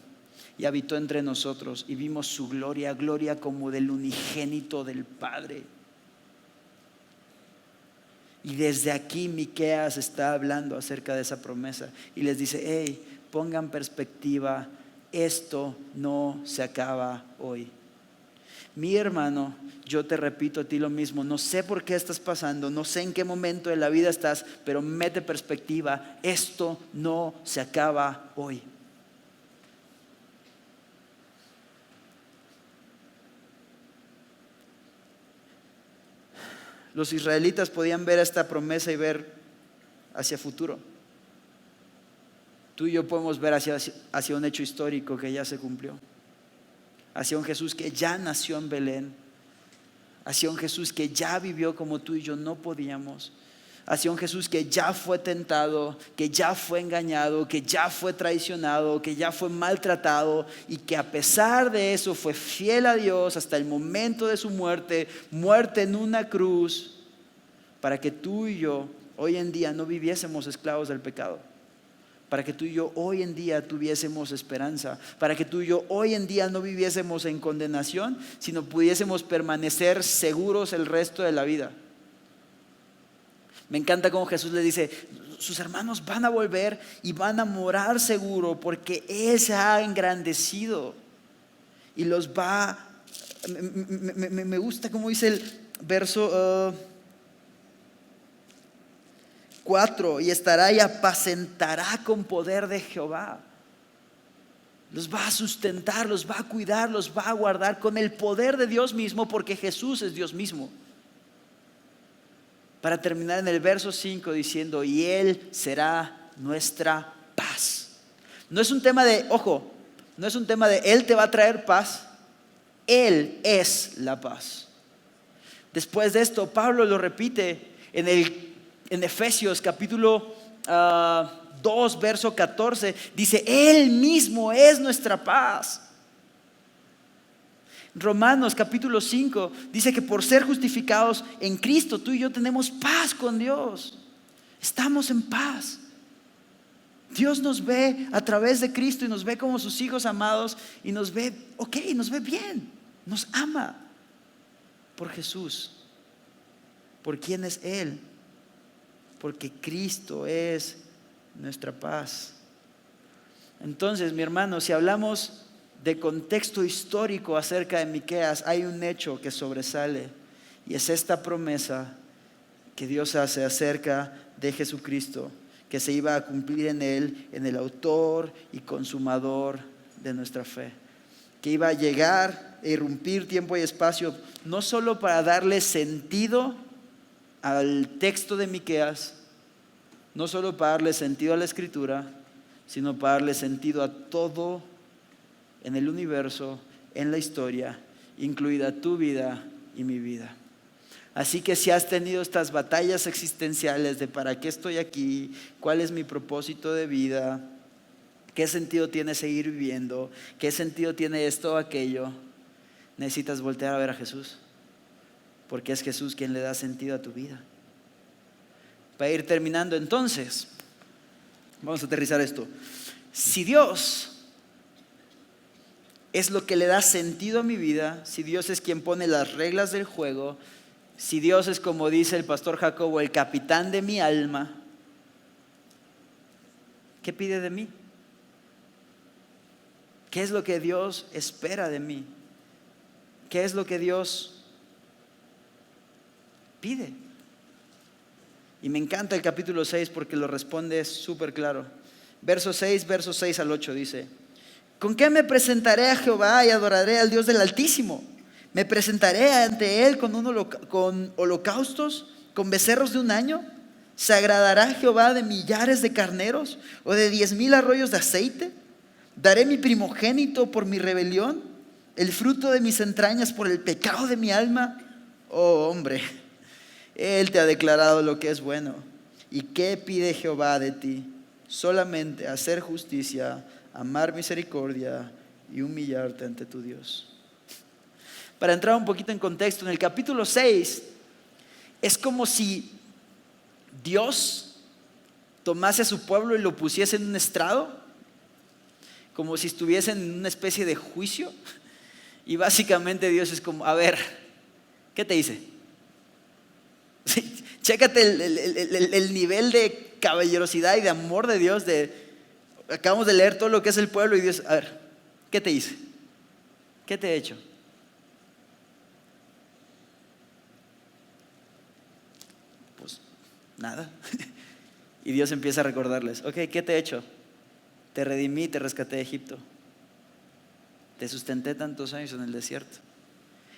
y habitó entre nosotros, y vimos su gloria, gloria como del unigénito del Padre. Y desde aquí Miqueas está hablando acerca de esa promesa y les dice: hey, ponga en perspectiva, esto no se acaba hoy. Mi hermano, yo te repito a ti lo mismo, no sé por qué estás pasando, no sé en qué momento de la vida estás, pero mete perspectiva, esto no se acaba hoy. Los israelitas podían ver esta promesa y ver hacia futuro. Tú y yo podemos ver hacia un hecho histórico que ya se cumplió, hacia un Jesús que ya nació en Belén, hacia un Jesús que ya vivió como tú y yo no podíamos, hacia un Jesús que ya fue tentado, que ya fue engañado, que ya fue traicionado, que ya fue maltratado y que a pesar de eso fue fiel a Dios hasta el momento de su muerte, muerte en una cruz, para que tú y yo hoy en día no viviésemos esclavos del pecado. Para que tú y yo hoy en día tuviésemos esperanza, para que tú y yo hoy en día no viviésemos en condenación, sino pudiésemos permanecer seguros el resto de la vida. Me encanta cómo Jesús le dice, sus hermanos van a volver y van a morar seguro porque Él se ha engrandecido y los va, me gusta cómo dice el verso 4, y estará y apacentará con poder de Jehová. Los va a sustentar, los va a cuidar, los va a guardar con el poder de Dios mismo, porque Jesús es Dios mismo. Para terminar en el verso 5 diciendo, y Él será nuestra paz. No es un tema de, ojo, no es un tema de Él te va a traer paz. Él es la paz. Después de esto, Pablo lo repite en Efesios capítulo 2, verso 14, dice, Él mismo es nuestra paz. Romanos capítulo 5 dice que por ser justificados en Cristo, tú y yo tenemos paz con Dios. Estamos en paz. Dios nos ve a través de Cristo y nos ve como sus hijos amados y nos ve, nos ve bien, nos ama por Jesús, por quién es Él. Porque Cristo es nuestra paz. Entonces, mi hermano, si hablamos de contexto histórico acerca de Miqueas, hay un hecho que sobresale y es esta promesa que Dios hace acerca de Jesucristo, que se iba a cumplir en Él, en el autor y consumador de nuestra fe, que iba a llegar e irrumpir tiempo y espacio, no solo para darle sentido al texto de Miqueas, no solo para darle sentido a la escritura, sino para darle sentido a todo en el universo, en la historia, incluida tu vida y mi vida. Así que si has tenido estas batallas existenciales de para qué estoy aquí, cuál es mi propósito de vida, qué sentido tiene seguir viviendo, qué sentido tiene esto o aquello, necesitas voltear a ver a Jesús. Porque es Jesús quien le da sentido a tu vida. Para ir terminando entonces, vamos a aterrizar esto. Si Dios es lo que le da sentido a mi vida, si Dios es quien pone las reglas del juego, si Dios es, como dice el pastor Jacobo, el capitán de mi alma, ¿qué pide de mí? ¿Qué es lo que Dios espera de mí? ¿Qué es lo que Dios pide? Y me encanta el capítulo 6 porque lo responde súper claro. Verso 6 al 8 dice, ¿con qué me presentaré a Jehová y adoraré al Dios del Altísimo? ¿Me presentaré ante Él con holocaustos, con becerros de un año? ¿Se agradará Jehová de millares de carneros o de 10,000 arroyos de aceite? ¿Daré mi primogénito por mi rebelión, el fruto de mis entrañas por el pecado de mi alma? Oh hombre, Él te ha declarado lo que es bueno. ¿Y qué pide Jehová de ti? Solamente hacer justicia, amar misericordia y humillarte ante tu Dios. Para entrar un poquito en contexto, en el capítulo 6 es como si Dios tomase a su pueblo y lo pusiese en un estrado, como si estuviesen en una especie de juicio, y básicamente Dios es como, a ver, ¿qué te hice? Sí, chécate el nivel de caballerosidad y de amor de Dios, de, acabamos de leer todo lo que es el pueblo y Dios, a ver, ¿qué te hice? ¿Qué te he hecho? Pues nada. Y Dios empieza a recordarles, ok, ¿qué te he hecho? Te redimí, te rescaté de Egipto. Te sustenté tantos años en el desierto.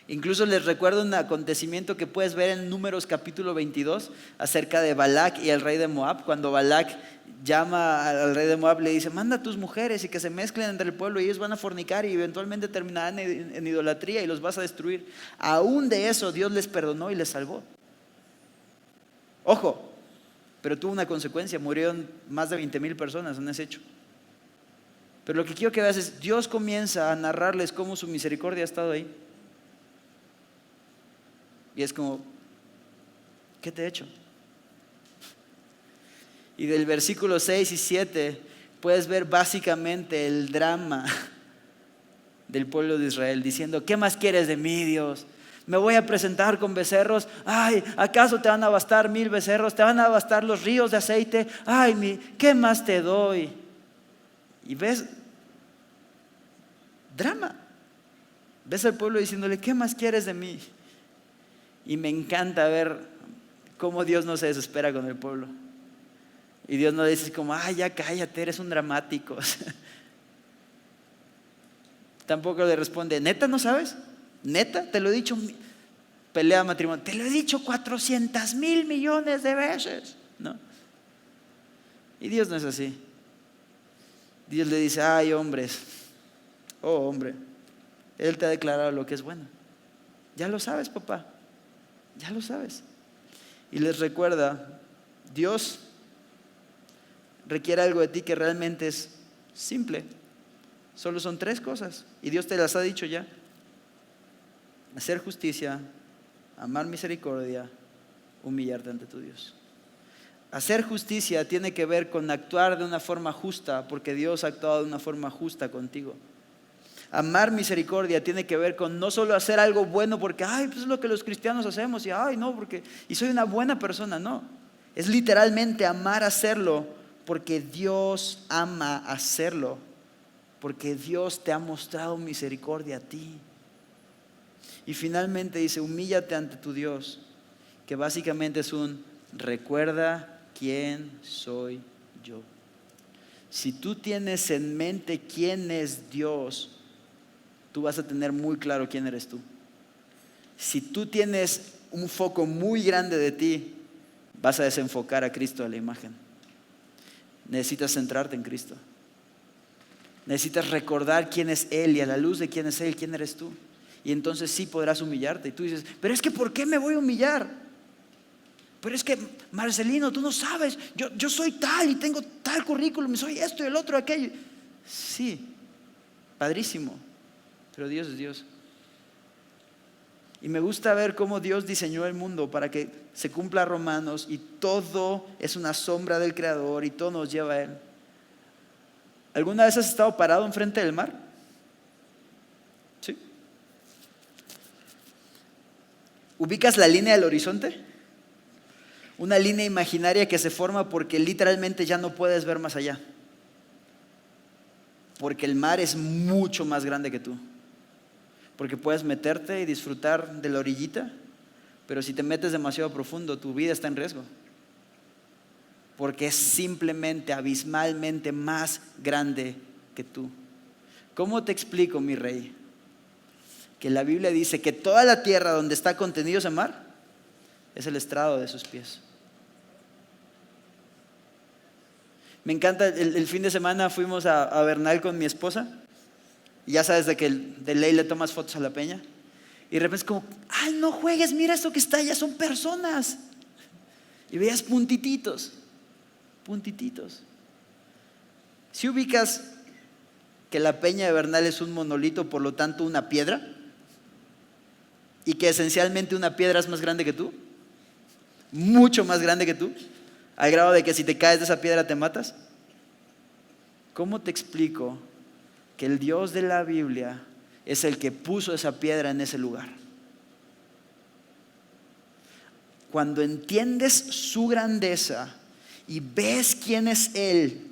Incluso les recuerdo un acontecimiento que puedes ver en Números capítulo 22 acerca de Balac y el rey de Moab. Cuando Balac llama al rey de Moab, le dice, manda a tus mujeres y que se mezclen entre el pueblo y ellos van a fornicar y eventualmente terminarán en idolatría y los vas a destruir. Aún de eso Dios les perdonó y les salvó. Ojo, pero tuvo una consecuencia, murieron más de 20,000 personas en ese hecho. Pero lo que quiero que veas es, Dios comienza a narrarles cómo su misericordia ha estado ahí. Y es como, ¿qué te he hecho? Y del versículo 6 y 7 puedes ver básicamente el drama del pueblo de Israel diciendo, ¿qué más quieres de mí, Dios? Me voy a presentar con becerros. Ay, ¿acaso te van a bastar 1,000 becerros? ¿Te van a bastar los ríos de aceite? Ay, ¿qué más te doy? Y ves drama. Ves al pueblo diciéndole, ¿qué más quieres de mí? Y me encanta ver cómo Dios no se desespera con el pueblo. Y Dios no dice como, ay, ya cállate, eres un dramático. Tampoco le responde, ¿neta no sabes? ¿Neta? Te lo he dicho, pelea matrimonio, te lo he dicho 400,000 millones de veces. ¿No? Y Dios no es así. Dios le dice, ay, hombres, oh hombre, Él te ha declarado lo que es bueno. Ya lo sabes, papá, ya lo sabes. Y les recuerda, Dios requiere algo de ti que realmente es simple. Solo son 3 cosas y Dios te las ha dicho ya: hacer justicia, amar misericordia, humillarte ante tu Dios. Hacer justicia tiene que ver con actuar de una forma justa, porque Dios ha actuado de una forma justa contigo. Amar misericordia tiene que ver con no solo hacer algo bueno porque, ay, pues es lo que los cristianos hacemos y, ay, no, porque, y soy una buena persona. No, es literalmente amar hacerlo porque Dios ama hacerlo, porque Dios te ha mostrado misericordia a ti. Y finalmente dice, humíllate ante tu Dios, que básicamente es un recuerda quién soy yo. Si tú tienes en mente quién es Dios, tú vas a tener muy claro quién eres tú. Si tú tienes un foco muy grande de ti, vas a desenfocar a Cristo de la imagen. Necesitas centrarte en Cristo. Necesitas recordar quién es Él y a la luz de quién es Él, quién eres tú. Y entonces sí podrás humillarte. Y tú dices, pero es que ¿por qué me voy a humillar? Pero es que, Marcelino, tú no sabes, yo soy tal y tengo tal currículum, soy esto y el otro, aquello. Sí, padrísimo, pero Dios es Dios. Y me gusta ver cómo Dios diseñó el mundo para que se cumpla Romanos y todo es una sombra del Creador y todo nos lleva a Él. ¿Alguna vez has estado parado enfrente del mar? Sí. ¿Ubicas la línea del horizonte? Una línea imaginaria que se forma porque literalmente ya no puedes ver más allá. Porque el mar es mucho más grande que tú. Porque puedes meterte y disfrutar de la orillita, pero si te metes demasiado profundo, tu vida está en riesgo. Porque es simplemente abismalmente más grande que tú. ¿Cómo te explico, mi rey? Que la Biblia dice que toda la tierra donde está contenido ese mar es el estrado de sus pies. Me encanta, el fin de semana fuimos a Bernal con mi esposa. Y ya sabes de ley le tomas fotos a la peña. Y de repente es como, ay, no juegues, mira esto que está allá, son personas. Y veías puntititos. Si ubicas que la peña de Bernal es un monolito, por lo tanto una piedra, y que esencialmente una piedra es más grande que tú, mucho más grande que tú, al grado de que si te caes de esa piedra te matas. ¿Cómo te explico que el Dios de la Biblia es el que puso esa piedra en ese lugar? Cuando entiendes su grandeza y ves quién es Él,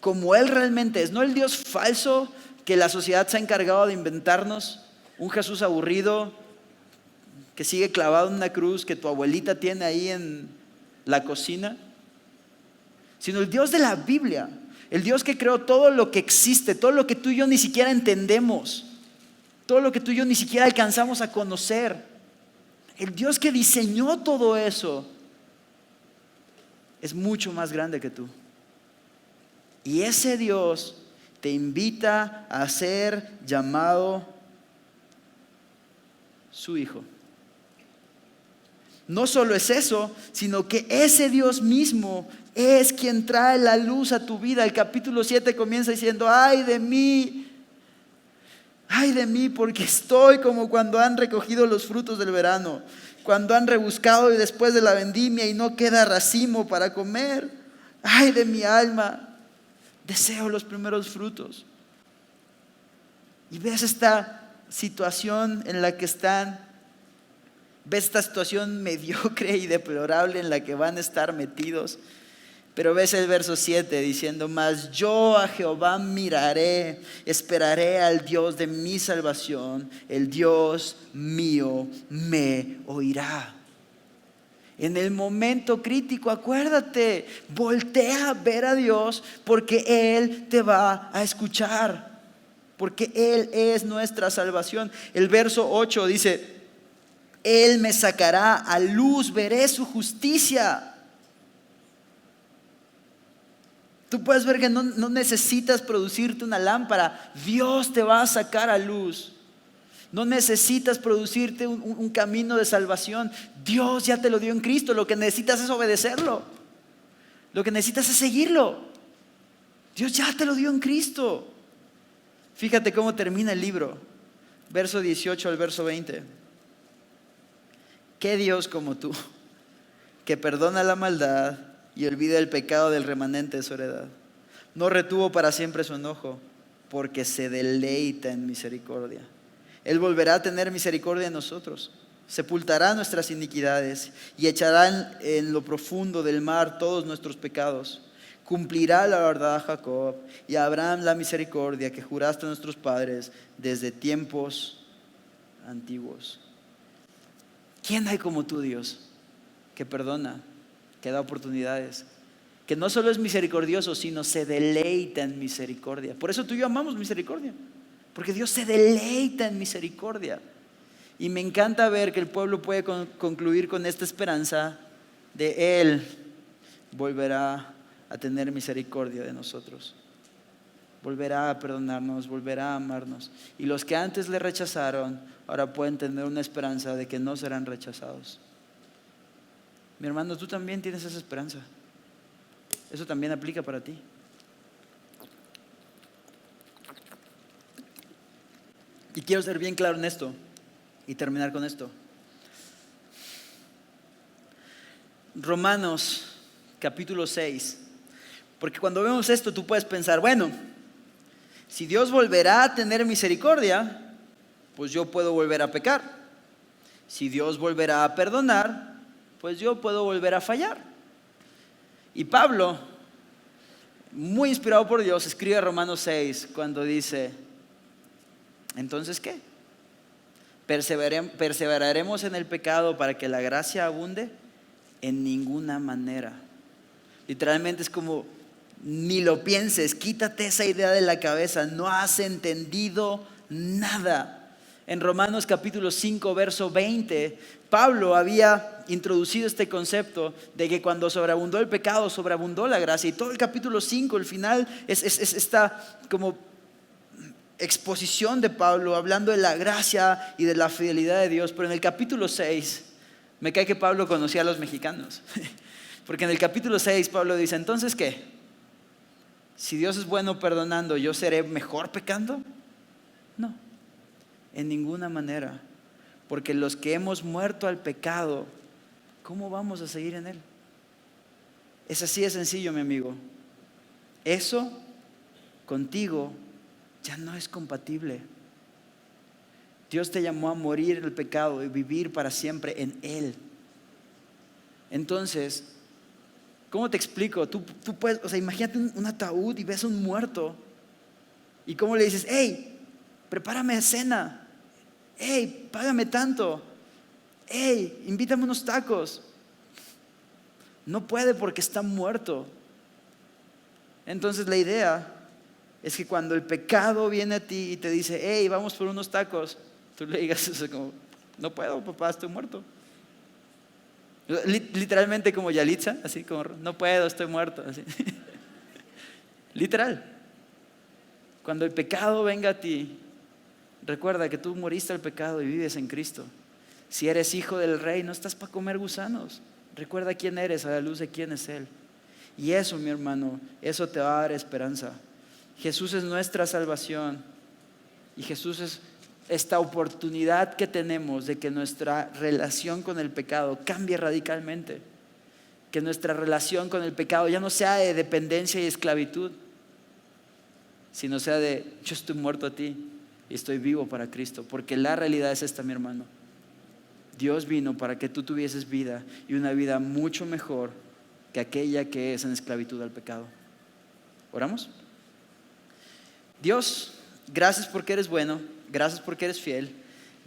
como Él realmente es, no el Dios falso que la sociedad se ha encargado de inventarnos, un Jesús aburrido que sigue clavado en una cruz que tu abuelita tiene ahí en la cocina, sino el Dios de la Biblia, el Dios que creó todo lo que existe, todo lo que tú y yo ni siquiera entendemos, todo lo que tú y yo ni siquiera alcanzamos a conocer. El Dios que diseñó todo eso es mucho más grande que tú. Y ese Dios te invita a ser llamado su hijo. No solo es eso, sino que ese Dios mismo es quien trae la luz a tu vida. El capítulo 7 comienza diciendo: ay de mí, porque estoy como cuando han recogido los frutos del verano, cuando han rebuscado y después de la vendimia y no queda racimo para comer. Ay de mi alma, deseo los primeros frutos. Y ves esta situación en la que están. Ves esta situación mediocre y deplorable en la que van a estar metidos. Pero ves el verso 7 diciendo: mas yo a Jehová miraré, esperaré al Dios de mi salvación, el Dios mío me oirá. En el momento crítico, acuérdate, voltea a ver a Dios, porque Él te va a escuchar, porque Él es nuestra salvación. El verso 8 dice: Él me sacará a luz, veré su justicia. Tú puedes ver que no necesitas producirte una lámpara. Dios te va a sacar a luz. No necesitas producirte un camino de salvación. Dios ya te lo dio en Cristo. Lo que necesitas es obedecerlo. Lo que necesitas es seguirlo. Dios ya te lo dio en Cristo. Fíjate cómo termina el libro. Verso 18 al verso 20. ¿Qué Dios como tú, que perdona la maldad y olvida el pecado del remanente de su heredad? No retuvo para siempre su enojo, porque se deleita en misericordia. Él volverá a tener misericordia de nosotros, sepultará nuestras iniquidades y echará en lo profundo del mar todos nuestros pecados. Cumplirá la verdad a Jacob y a Abraham la misericordia que juraste a nuestros padres desde tiempos antiguos. ¿Quién hay como tú, Dios, que perdona, que da oportunidades, que no solo es misericordioso, sino se deleita en misericordia? Por eso tú y yo amamos misericordia, porque Dios se deleita en misericordia. Y me encanta ver que el pueblo puede concluir con esta esperanza de Él volverá a tener misericordia de nosotros, volverá a perdonarnos, volverá a amarnos. Y los que antes le rechazaron, ahora pueden tener una esperanza de que no serán rechazados. Mi hermano, tú también tienes esa esperanza. Eso también aplica para ti. Y quiero ser bien claro en esto y terminar con esto. Romanos capítulo 6. Porque cuando vemos esto tú puedes pensar: bueno, si Dios volverá a tener misericordia, pues yo puedo volver a pecar. Si Dios volverá a perdonar, pues yo puedo volver a fallar. Y Pablo, muy inspirado por Dios, escribe Romanos 6 cuando dice: ¿entonces qué? ¿Perseveraremos en el pecado para que la gracia abunde? En ninguna manera. Literalmente es como: ni lo pienses, quítate esa idea de la cabeza, no has entendido nada. En Romanos capítulo 5 verso 20, Pablo había introducido este concepto de que cuando sobreabundó el pecado, sobreabundó la gracia. Y todo el capítulo 5, el final, es esta como exposición de Pablo hablando de la gracia y de la fidelidad de Dios. Pero en el capítulo 6, me cae que Pablo conocía a los mexicanos. Porque en el capítulo 6 Pablo dice: ¿entonces qué? Si Dios es bueno perdonando, ¿yo seré mejor pecando? No, en ninguna manera. Porque los que hemos muerto al pecado, ¿cómo vamos a seguir en él? Es así de sencillo, mi amigo. Eso contigo ya no es compatible. Dios te llamó a morir en el pecado y vivir para siempre en él. Entonces, ¿Cómo te explico? Tú puedes, o sea, imagínate un ataúd y ves un muerto. ¿Y cómo le dices, hey, prepárame cena? Hey, págame tanto. Hey, invítame unos tacos. No puede porque está muerto. Entonces la idea es que cuando el pecado viene a ti y te dice, hey, vamos por unos tacos, tú le digas eso como, no puedo, papá, estoy muerto. Literalmente como Yalitza, así como, no puedo, estoy muerto. Así. Literal. Cuando el pecado venga a ti, recuerda que tú moriste al pecado y vives en Cristo. Si eres hijo del Rey, no estás para comer gusanos. Recuerda quién eres a la luz de quién es Él. Y eso, mi hermano, eso te va a dar esperanza. Jesús es nuestra salvación. Y Jesús es esta oportunidad que tenemos de que nuestra relación con el pecado cambie radicalmente. Que nuestra relación con el pecado ya no sea de dependencia y esclavitud, sino sea de yo estoy muerto a ti y estoy vivo para Cristo. Porque la realidad es esta, mi hermano. Dios vino para que tú tuvieses vida y una vida mucho mejor que aquella que es en esclavitud al pecado. ¿Oramos? Dios, gracias porque eres bueno, gracias porque eres fiel.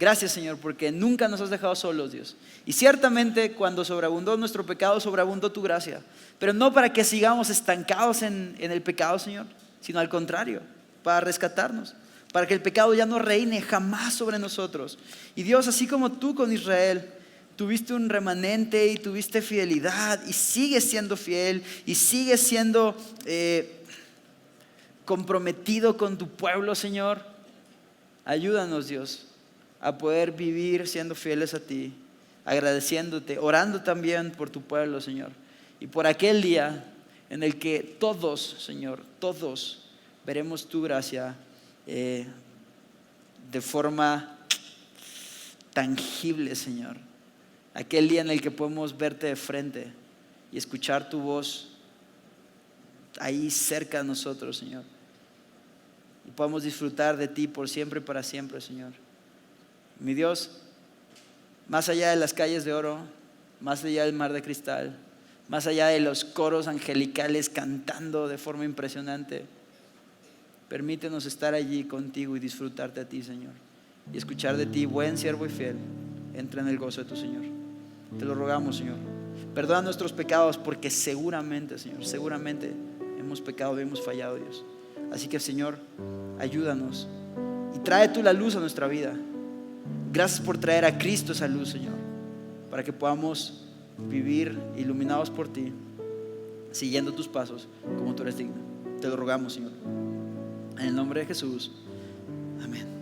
Gracias, Señor, porque nunca nos has dejado solos, Dios. Y ciertamente cuando sobreabundó nuestro pecado, sobreabundó tu gracia. Pero no para que sigamos estancados en el pecado, Señor, sino al contrario, para rescatarnos, para que el pecado ya no reine jamás sobre nosotros. Y Dios, así como tú con Israel tuviste un remanente y tuviste fidelidad y sigues siendo fiel y sigues siendo comprometido con tu pueblo, Señor, ayúdanos, Dios, a poder vivir siendo fieles a ti, agradeciéndote, orando también por tu pueblo, Señor, y por aquel día en el que todos, Señor, todos veremos tu gracia de forma tangible, Señor. Aquel día en el que podemos verte de frente y escuchar tu voz ahí cerca de nosotros, Señor. Y podamos disfrutar de ti por siempre y para siempre, Señor. Mi Dios, más allá de las calles de oro, más allá del mar de cristal, más allá de los coros angelicales cantando de forma impresionante, permítenos estar allí contigo y disfrutarte a ti, Señor. Y escuchar de ti, buen siervo y fiel, entra en el gozo de tu Señor. Te lo rogamos, Señor. Perdona nuestros pecados porque seguramente, Señor, seguramente hemos pecado y hemos fallado, Dios. Así que, Señor, ayúdanos y trae tú la luz a nuestra vida. Gracias por traer a Cristo esa luz, Señor, para que podamos vivir iluminados por ti, siguiendo tus pasos como tú eres digno. Te lo rogamos, Señor. En el nombre de Jesús. Amén.